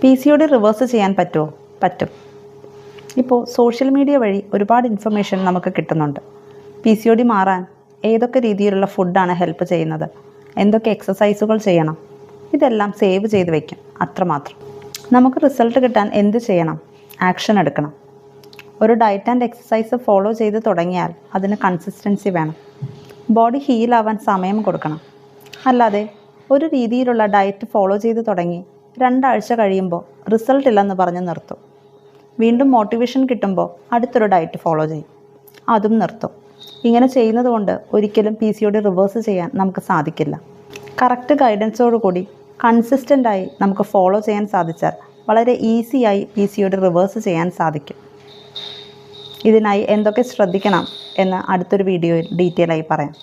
PCOD reverse ചെയ്യാൻ പറ്റുമോ? പറ്റും. ഇപ്പോൾ സോഷ്യൽ മീഡിയ വഴി ഒരുപാട് ഇൻഫർമേഷൻ നമുക്ക് കിട്ടുന്നുണ്ട്. PCOD മാറാൻ ഏതൊക്കെ രീതിയിലുള്ള ഫുഡാണ് ഹെൽപ്പ് ചെയ്യുന്നത്, എന്തൊക്കെ എക്സസൈസുകൾ ചെയ്യണം, ഇതെല്ലാം സേവ് ചെയ്ത് വയ്ക്കും. അത്രമാത്രം. നമുക്ക് റിസൾട്ട് കിട്ടാൻ എന്ത് ചെയ്യണം? ആക്ഷൻ എടുക്കണം. ഒരു ഡയറ്റ് ആൻഡ് എക്സസൈസ് ഫോളോ ചെയ്ത് തുടങ്ങിയാൽ അതിന് കൺസിസ്റ്റൻസി വേണം. ബോഡി ഹീലാവാൻ സമയം കൊടുക്കണം. അല്ലാതെ ഒരു രീതിയിലുള്ള ഡയറ്റ് ഫോളോ ചെയ്ത് തുടങ്ങി 2 ആഴ്ച കഴിയുമ്പോൾ റിസൾട്ട് ഇല്ലെന്ന് പറഞ്ഞ് നിർത്തും. വീണ്ടും മോട്ടിവേഷൻ കിട്ടുമ്പോൾ അടുത്തൊരു ഡയറ്റ് ഫോളോ ചെയ്യും, അതും നിർത്തും. ഇങ്ങനെ ചെയ്യുന്നത് കൊണ്ട് ഒരിക്കലും PCOD റിവേഴ്സ് ചെയ്യാൻ നമുക്ക് സാധിക്കില്ല. കറക്റ്റ് ഗൈഡൻസോടുകൂടി കൺസിസ്റ്റൻ്റായി നമുക്ക് ഫോളോ ചെയ്യാൻ സാധിച്ചാൽ വളരെ ഈസിയായി PCOD റിവേഴ്സ് ചെയ്യാൻ സാധിക്കും. ഇതിനായി എന്തൊക്കെ ശ്രദ്ധിക്കണം എന്ന് അടുത്തൊരു വീഡിയോയിൽ ഡീറ്റെയിൽ ആയി പറയാം.